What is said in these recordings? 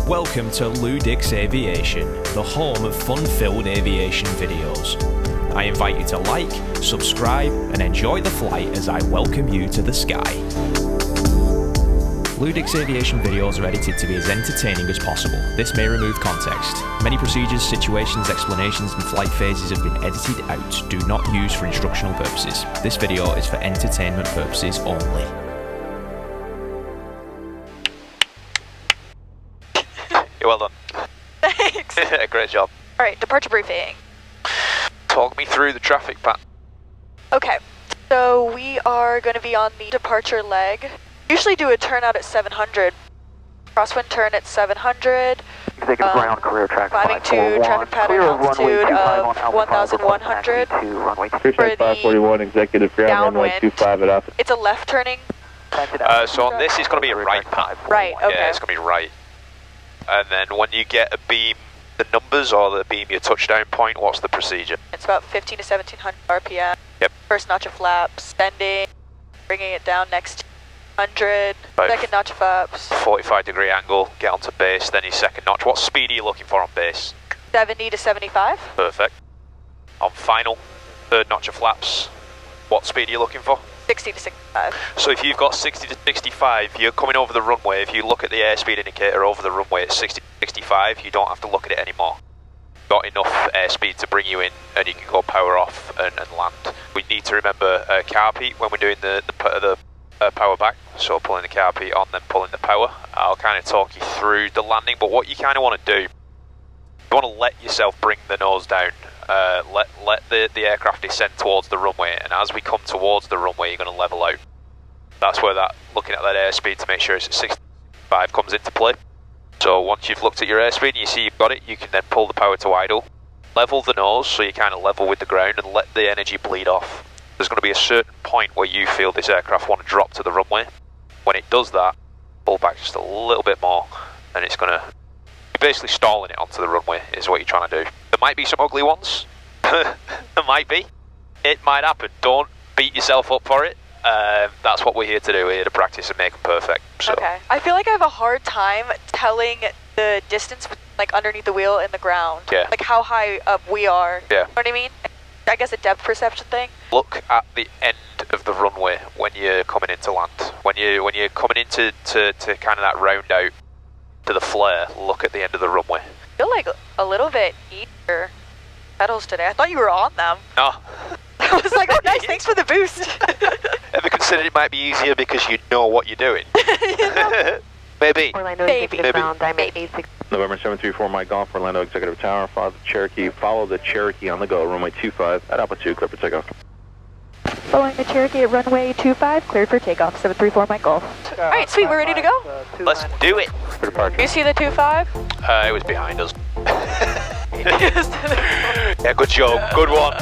Welcome to LewDix Aviation, the home of fun-filled aviation videos. I invite you to like, subscribe, and enjoy the flight as I welcome you to the sky. LewDix Aviation videos are edited to be as entertaining as possible. This may remove context. Many procedures, situations, explanations, and flight phases have been edited out. Do not use for instructional purposes. This video is for entertainment purposes only. Well done. Thanks. Great job. Alright, departure briefing. Talk me through the traffic pattern. Okay, so we are going to be on the departure leg. Usually do a turnout at 700. Crosswind turn at 700. Executive ground career track Climbing to traffic pattern altitude of 1,100. For the 541, executive ground runway 25 at Alpha. It's a left turning. So on this, it's going to be a right pattern. Right, okay. Yeah, it's going to be right. And then when you get a beam, the numbers or the beam your touchdown point, what's the procedure? It's about 15 to 1,700 RPM. Yep. First notch of flaps, bending, bringing it down next to 100. Right. Second notch of flaps. 45-degree angle, get onto base, then your second notch. What speed are you looking for on base? 70 to 75. Perfect. On final, third notch of flaps, what speed are you looking for? 60 to 65. So if you've got 60 to 65, you're coming over the runway. If you look at the airspeed indicator over the runway at 60 to 65, you don't have to look at it anymore. You've got enough airspeed to bring you in and you can go power off and land. We need to remember carb heat when we're doing the power back. So pulling the carb heat on, then pulling the power. I'll kind of talk you through the landing, but what you kind of want to do, you want to let yourself bring the nose down. Let the aircraft descend towards the runway, and as we come towards the runway, you're going to level out. That's where looking at that airspeed to make sure it's at 65 comes into play. So once you've looked at your airspeed and you see you've got it, you can then pull the power to idle, level the nose so you kind of level with the ground and let the energy bleed off. There's going to be a certain point where you feel this aircraft want to drop to the runway. When it does that, pull back just a little bit more, and it's going to... You're basically stalling it onto the runway is what you're trying to do. There might be some ugly ones. There might be. It might happen. Don't beat yourself up for it. That's what we're here to do. We're here to practice and make them perfect. So. Okay. I feel like I have a hard time telling the distance like underneath the wheel and the ground. Yeah. Like how high up we are. Yeah. You know what I mean? I guess a depth perception thing. Look at the end of the runway when you're coming into land. When you're coming into kind of that round out to the flare, look at the end of the runway. I feel like a little bit easier pedals today. I thought you were on them. No. I was like, oh nice, thanks for the boost. Ever considered it might be easier because you know what you're doing? Maybe. Orlando Maybe. executive ground, diamond 86. November 734, Mike Golf, Orlando Executive Tower, follow the Cherokee on the go, runway 25 at altitude, clear for takeoff. Following the Cherokee at runway 25, cleared for takeoff, 734 Mike Golf. Alright, sweet, we're ready to go. Let's do it. For departure. You see the 25? It was behind us. Yeah, good job. Good one.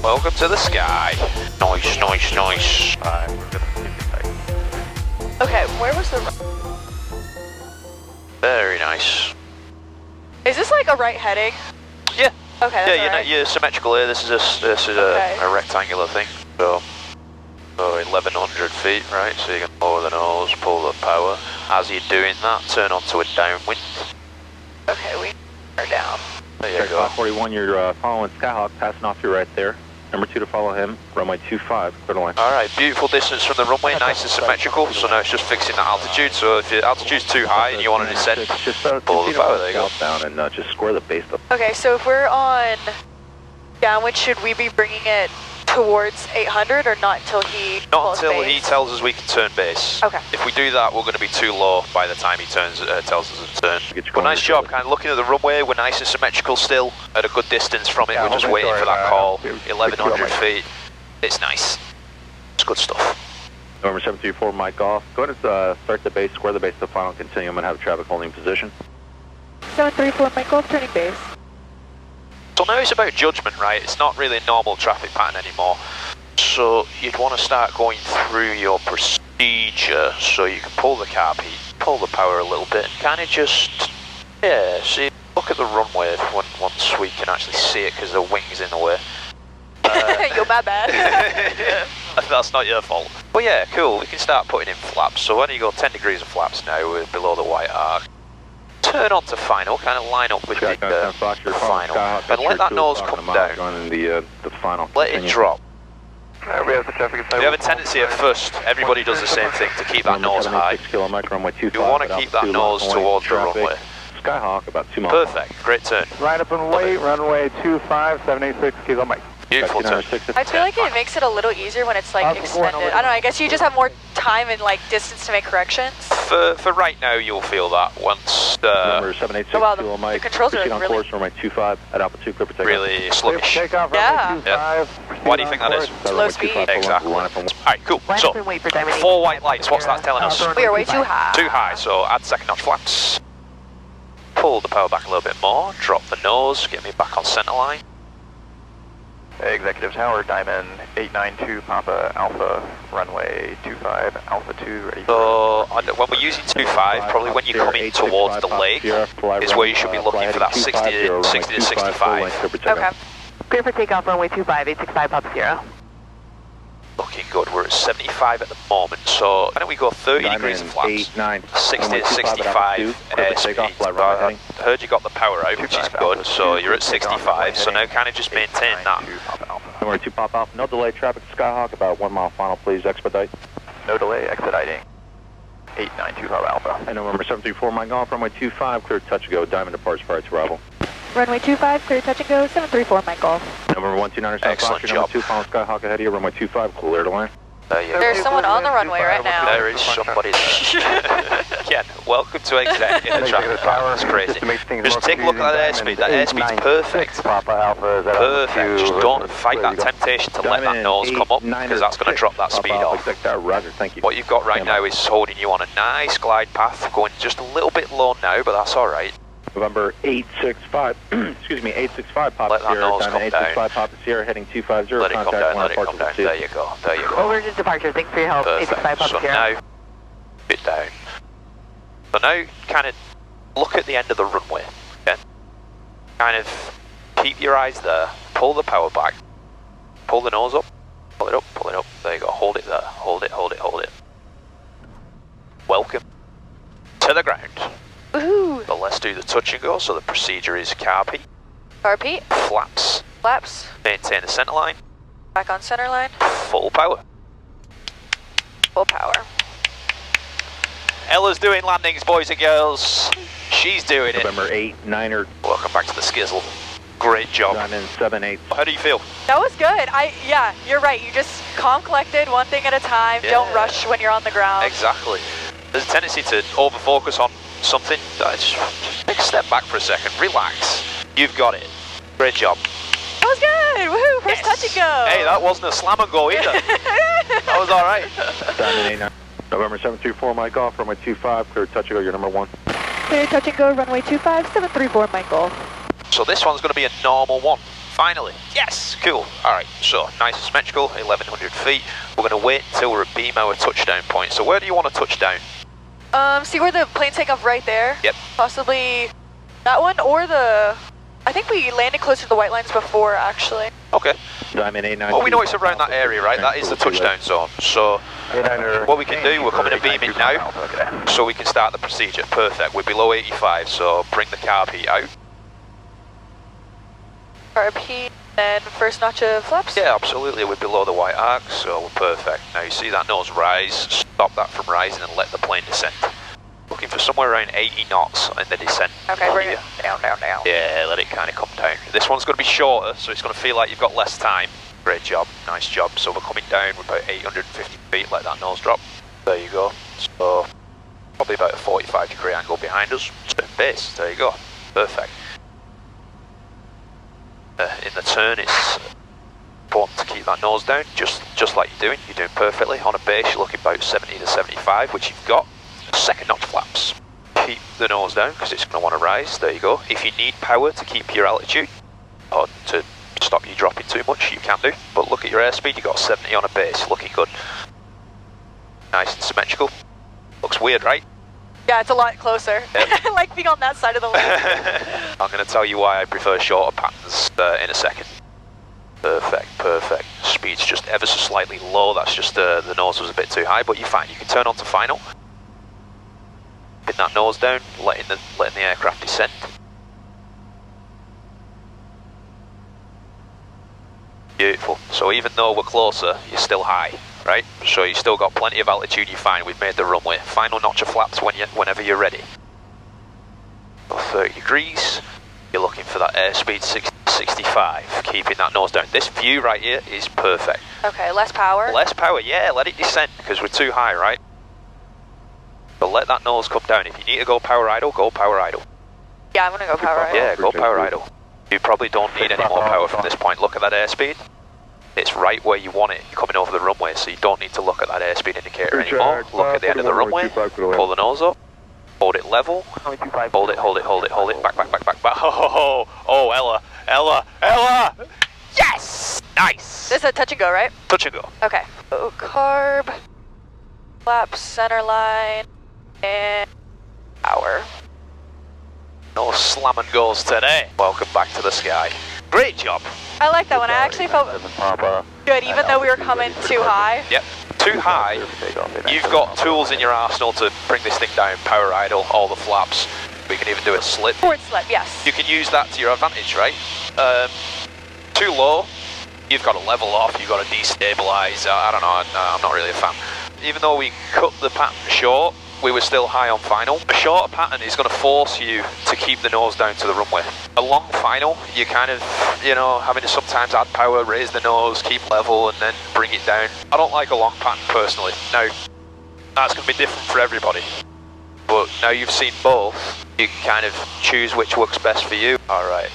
Welcome to the sky. Nice, nice, nice. Okay, where was the... Very nice. Is this like a right heading? Yeah. Okay, that's Yeah, right. you're symmetrical here. This is Okay. a rectangular thing. So 1,100 feet, right? So you can lower the nose, pull the power. As you're doing that, turn onto a downwind. Okay, we are down. There you Check go. 541, you're following Skyhawk, passing off to your right there. Number 2 to follow him, runway 25, clear the line. Alright, beautiful distance from the runway, nice and symmetrical. So now it's just fixing that altitude. So if your altitude's too high and you want to descend, just pull the power, there you go. down and just square the base up. Okay, so if we're on downwind, should we be bringing it towards 800 or not until he Not pulls until base? he tells us we can turn base. Okay. If we do that, we're going to be too low by the time he tells us to turn. Get you But going nice to job, the- kind of looking at the runway. We're nice and symmetrical still, at a good distance from it. Yeah, We're just hopefully waiting sorry, for that call. 1,100 Mike. feet. It's nice. It's good stuff. November 734, Mike Golf. Go ahead and start the base, square the base to the final continuum and have traffic holding position. 734 Mike Golf, turning base. So now it's about judgment, right? It's not really a normal traffic pattern anymore. So you'd want to start going through your procedure so you can pull the carb heat. pull the power a little bit and kind of just, yeah, see, look at the runway once we can actually see it because the wing's in the way. You're my bad. That's not your fault. But yeah, cool, we can start putting in flaps. So when you go 10 degrees of flaps now, we're below the white arc. Turn on to final, kind of line up with the final, and let that nose come down. The final. Let it drop. We have the traffic. You have a tendency at first, everybody does the same thing, to keep that nose high. You want to keep that nose towards the runway. Skyhawk about 2 miles. Perfect, great turn. Right up and wait, runway 25, 786 Kilo Mike. Beautiful turn. I feel like it makes it a little easier when it's like extended. I don't know, I guess you just have more time and like distance to make corrections. For right now, you'll feel that once Number 786 oh, wow, Kilo the Mike. controls are Proceed on really... course, runway 25 at altitude, clear for takeoff. really sluggish. Takeoff, Yeah. runway 25. Why do you think that is? Slow speed. Exactly. Alright, cool. Line So, up and wait for Diamond 4 white lights, what's that telling us? We are way too high. Too high, so add second notch flaps. Pull the power back a little bit more, drop the nose, get me back on center line. Executive Tower, Diamond 892 Papa Alpha, runway 25, Alpha 2, ready. So, when we're using 25, probably when you're coming towards the lake, is where you should be looking for that 60 to 65. Okay. Clear for takeoff, runway 25, 865 Papa Sierra. Looking good, we're at 75 at the moment, so why don't we go 30 degrees of flaps, 60 to 65 airspeed. I heard you got the power out, which is good, so you're at 65, so now kind of just maintain that. Number 2 pop off, no delay, traffic Skyhawk, about 1 mile final, please expedite. No delay, expediting. 892 Papa Alpha. And number 734 Mike Golf, runway 25, clear touch and go, Diamond departs prior to arrival. Runway 25, clear touch and go, 734 Mike Golf. Number 129 South Excellent Foster, job. number 2 final Skyhawk ahead of you, runway 25, clear to line. There's someone on the runway right now. There is somebody there. Ken, welcome to exec in the traffic pattern. That's crazy. Just take a look at that airspeed. That airspeed's perfect. Papa Alpha is at Perfect. Just don't fight that temptation to let that nose come up, because that's going to drop that speed off. Roger, thank you. What you've got right now is holding you on a nice glide path, going just a little bit low now, but that's alright. November 865, excuse me, 865 Papa Let that Sierra, nose Diamond come 865 Papa Sierra, heading 250, Let it come contact down, let it come down. There you go, there you go. Over to departure, thanks for your help, Perfect. 865 So Papa Sierra. now, bit down. So now, kind of look at the end of the runway, okay? Kind of keep your eyes there, pull the power back, pull the nose up, pull it up, pull it up. There you go, hold it there, hold it, hold it, hold it. Welcome to the ground. Woohoo! So let's do the touch and go. So the procedure is carpy, Carpy, flaps, flaps, maintain the center line, back on center line, full power. full power. Ella's doing landings, boys and girls. She's doing it. November 8-9er, Welcome back to the skizzle. Great job. Diamond 7-8. How do you feel? That was good. Yeah, you're right. You just calm, collected, one thing at a time. Yeah. Don't rush when you're on the ground. Exactly. There's a tendency to over-focus on something. Just take a step back for a second. Relax. You've got it. Great job. That was good. Woohoo! First touch and go. Hey, that wasn't a slam and go either. That was all right. Diamond 8-9. November 734 Mike Golf, runway 25, clear touch and go, your number 1. Clear touch and go, runway 25, 734 Mike Golf. So this one's going to be a normal one. Finally. Yes. Cool. All right. So nice and symmetrical. 1,100 feet. We're going to wait until we're at beam our touchdown point. So where do you want to touch down? See where the planes take off right there? Yep. Possibly that one or the... I think we landed closer to the white lines before, actually. Okay. Diamond 8-9. Well, we know it's around that area, right? That is the touchdown zone. So what we can do, we're coming to beam it now, so we can start the procedure. Perfect. We're below 85, so bring the carpy out. RP, then first notch of flaps? Yeah, absolutely. We're below the white arc, so we're perfect. Now you see that nose rise, stop that from rising and let the plane descend. Looking for somewhere around 80 knots in the descent. Okay, bring it down, down, down. Yeah, let it kind of come down. This one's going to be shorter, so it's going to feel like you've got less time. Great job, nice job. So we're coming down, we're about 850 feet, let that nose drop. There you go. So probably about a 45-degree angle behind us. Turn base, there you go. Perfect. In the turn, it's important to keep that nose down, just like you're doing. You're doing perfectly. On a base, you're looking about 70 to 75, which you've got. Second notch flaps. Keep the nose down because it's going to want to rise. There you go. If you need power to keep your altitude or to stop you dropping too much, you can do. But look at your airspeed. You got 70 on a base. Looking good. Nice and symmetrical. Looks weird, right? Yeah, it's a lot closer. Yep. I like being on that side of the lane. I'm going to tell you why I prefer shorter patterns in a second. Perfect, perfect. Speed's just ever so slightly low. That's just the nose was a bit too high, but you're fine. You can turn on to final. Pin that nose down, letting the aircraft descend. Beautiful. So even though we're closer, you're still high, right? So you still got plenty of altitude. You're fine. We've made the runway. Final notch of flaps whenever you're ready. 30 degrees. You're looking for that airspeed 65, keeping that nose down. This view right here is perfect. Okay, less power. Less power, yeah. Let it descend because we're too high, right? But let that nose come down. If you need to go power idle, go power idle. Yeah, I'm gonna go power idle. Yeah, go power idle. You probably don't need any more power from this point. Look at that airspeed. It's right where you want it coming over the runway, so you don't need to look at that airspeed indicator anymore. Look at the end of the runway, pull the nose up, hold it level, hold it, hold it, hold it, hold it, back, back, back, back, back. Oh, Ella, Ella, Ella! Yes! Nice! This is a touch and go, right? Touch and go. Okay. Oh, carb, flap, center line, and power. No slam and goes today. Welcome back to the sky. Great job. I like that one. I actually felt good, even though we were coming too high. Yep. Too high. You've got tools in your arsenal to bring this thing down. Power idle, all the flaps. We can even do a slip. Forward slip, yes. You can use that to your advantage, right? Too low, you've got to level off, you've got to destabilize. I don't know, I'm not really a fan. Even though we cut the pattern short, we were still high on final. A shorter pattern is going to force you to keep the nose down to the runway. A long final, you're kind of, you know, having to sometimes add power, raise the nose, keep level, and then bring it down. I don't like a long pattern personally. Now, that's going to be different for everybody. But now you've seen both, you can kind of choose which works best for you. Alright,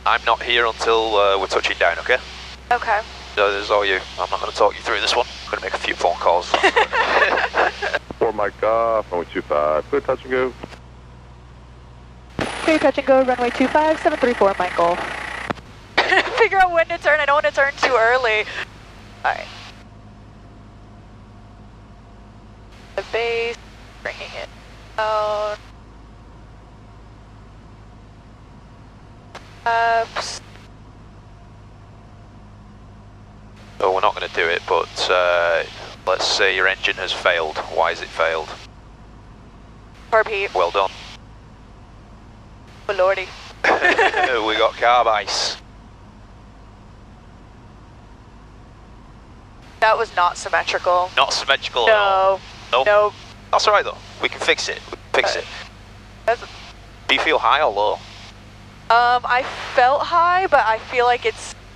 I'm not here until we're touching down, okay? Okay. So this is all you. I'm not going to talk you through this one. I'm going to make a few phone calls. For Mike off, runway 25, clear touch and go. Clear touch and go, runway 25, 734, Michael. Figure out when to turn. I don't want to turn too early. Alright. The base, bringing it down. Ups. So we're not going to do it, but let's say your engine has failed. Why has it failed? Carb heat. Well done. Oh lordy. We got carb ice. That was not symmetrical. Not symmetrical at all. No. Nope. Nope. That's alright though. We can fix it. We can fix it. Do you feel high or low? I felt high, but I feel like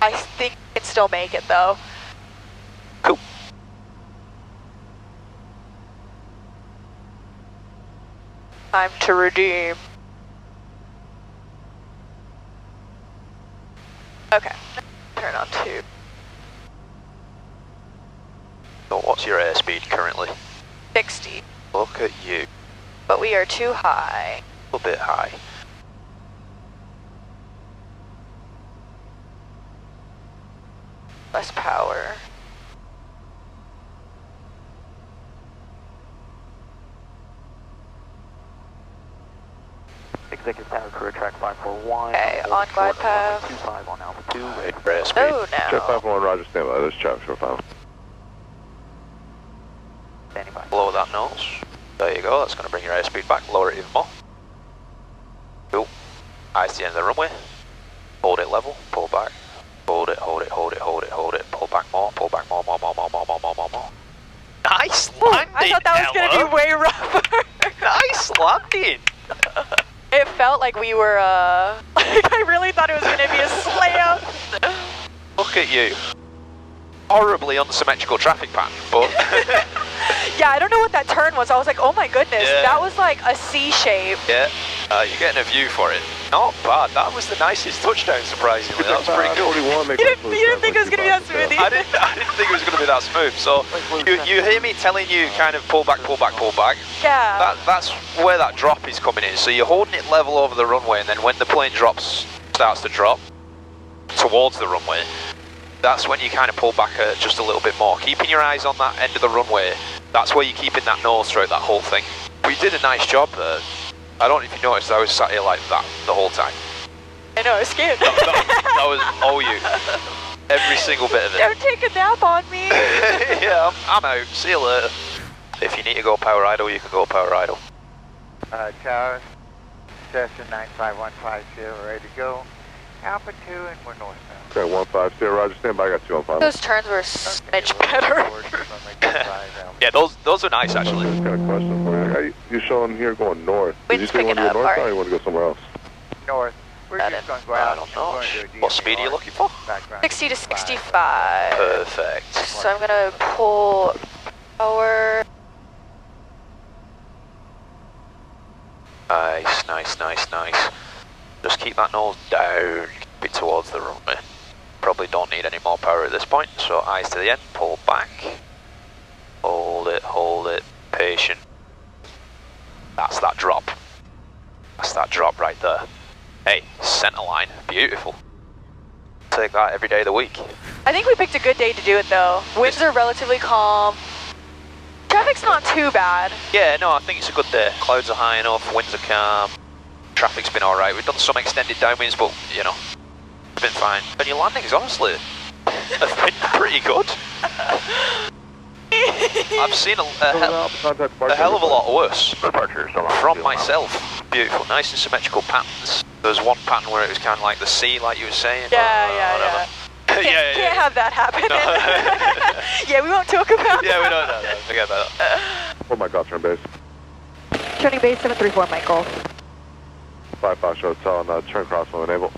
I think I can still make it though. Cool. Time to redeem. Okay. Turn on 2. So what's your airspeed currently? 60. Look at you. But we are too high. A little bit high. Less power. Executive Tower Career Track 541. Okay, on glide path. 25 on Alpha 2. Airspeed. Oh Jet no. 541, roger, stand by. This is traffic short final. Standing by. Lower that nose. There you go. That's going to bring your airspeed back. Lower it even more. Cool. Eyes to the end of the runway. Hold it level. Pull back. Hold it, hold it, hold it, hold it, hold it. Pull back more, pull back more. Nice landing, I thought that was going to be way rougher. Nice landing. It felt like we were, I really thought it was going to be a slam. Look at you. Horribly unsymmetrical traffic pattern, but... Yeah, I don't know what that turn was. I was like, oh my goodness, Yeah. that was like a C shape. Yeah, you're getting a view for it. Not bad. That was the nicest touchdown, surprisingly. That was pretty cool. You didn't think it was going to be that smooth I either? didn't think it was going to be that smooth. So you hear me telling you kind of pull back, pull back, pull back. Yeah. That's where that drop is coming in. So you're holding it level over the runway, and then when the plane starts to drop towards the runway, that's when you kind of pull back just a little bit more. Keeping your eyes on that end of the runway, that's where you're keeping that nose throughout that whole thing. We did a nice job there. I don't know if you noticed, I was sat here like that the whole time. I know, I was scared. That was all you. Every single bit of it. Don't take a nap on me. Yeah, I'm out. See you later. If you need to go power idle, you can go power idle. Tower, Cessna 95150, ready to go. Alpha 2 and we're northbound. Okay, 150, roger, stand by, I got 2 on 5. Those turns were a smidge better. Yeah, those are nice actually. Just got a question for you. You showing here going north. Did you Wind's say you want to picking go up, north alright. or you want to go somewhere else? North. We're Got just it. going to go out. I don't know. What speed are you looking for? 60 to 65. Perfect. So I'm gonna pull power. Nice, nice, nice, nice. Just keep that nose down, keep it towards the runway. Probably don't need any more power at this point, so eyes to the end, pull back. Hold it, patient. That's that drop. That's that drop right there. Hey, centre line, beautiful. Take that every day of the week. I think we picked a good day to do it though. Winds are relatively calm. Traffic's not too bad. Yeah, no, I think it's a good day. Clouds are high enough, winds are calm. Traffic's been alright. We've done some extended downwinds, but, you know, it's been fine. And your landings, honestly, have been pretty good. I've seen a hell of a lot worse from myself. Beautiful, nice and symmetrical patterns. There was one pattern where it was kind of like the sea, like you were saying. Yeah. Can't have that happen. No. Yeah, we won't talk about Yeah, that. we don't know. No, forget about that. Oh my god, turn base. Turning base 734, Michael. 5-5 show hotel and turn crosswind enable.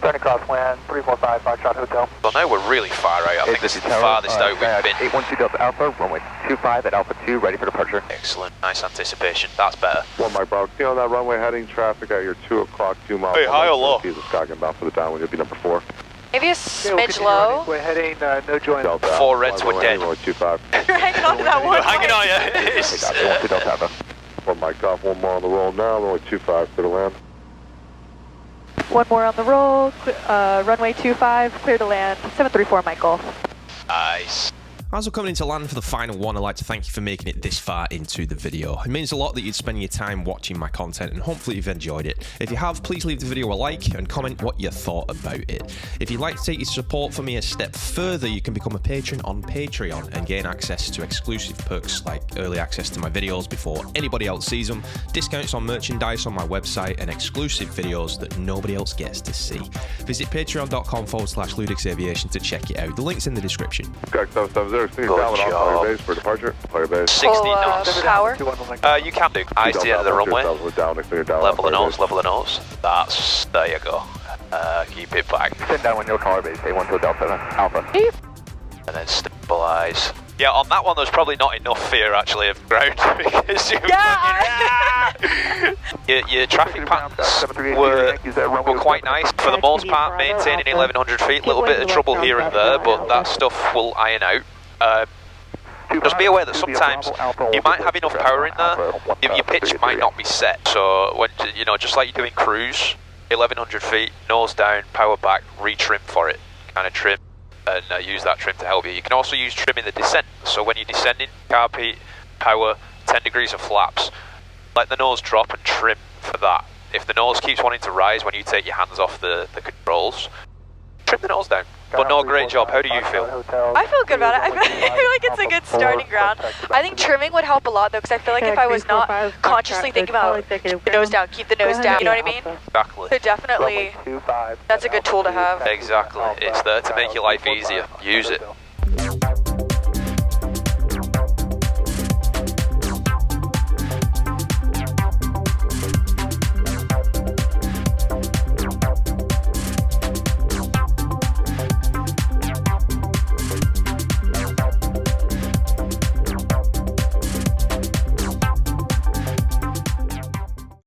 Turning crosswind, 345 Foxtrot Hotel. Well, now we're really far out. I think this is the farthest out we've been. 812 Delta Alpha, runway 25 at Alpha 2, ready for departure. Excellent, nice anticipation. That's better. 1 Mike Bravo, see on that runway heading traffic at your 2 o'clock, 2 miles. Hey, high or low? He's a Skygun bound for the downwind, you'll be number 4. Maybe a smidge low. We're heading no join. Delta 4 reds were dead. Runway 25. You're hanging on to that one. We're hanging on, yeah. Take off, 812 Delta Alpha. 1 Mike off, 1 more on the roll now, runway 25, clear to land. One more on the roll, runway 25, clear to land, 734, Michael. Nice. As we're coming into land for the final one, I'd like to thank you for making it this far into the video. It means a lot that you'd spend your time watching my content, and hopefully you've enjoyed it. If you have, please leave the video a like and comment what you thought about it. If you'd like to take your support for me a step further, you can become a patron on Patreon and gain access to exclusive perks like early access to my videos before anybody else sees them, discounts on merchandise on my website, and exclusive videos that nobody else gets to see. Visit patreon.com/LewDix Aviation to check it out. The link's in the description. Correct, 770, Good off job. fire base for departure, fire base. 60 knots. Power. You can do. Eyes to the end of the runway. Down, Level the nose, level the nose. That's, there you go. Keep it back. Send down when you're tower base, 812 Delta Alpha. And then stabilize. Yeah, on that one there's probably not enough fear actually of ground because you your traffic patterns were quite nice. For the most part, maintaining 1100 feet, a little bit of trouble here and there, but that stuff will iron out. Just be aware that sometimes you might have enough power in there, your pitch might not be set. So when just like you do in cruise, 1100 feet, nose down, power back, retrim for it, kind of trim, and use that trim to help you. You can also use trim in the descent. So when you're descending, carb heat, power, 10 degrees of flaps, let the nose drop and trim for that. If the nose keeps wanting to rise when you take your hands off the controls, trim the nose down. But no, great job. How do you feel? I feel good about it. I feel like it's a good starting ground. I think trimming would help a lot though, because I feel like if I was not consciously thinking about keep the nose down, keep the nose down, you know what I mean? Exactly. So definitely, that's a good tool to have. Exactly. It's there to make your life easier. Use it.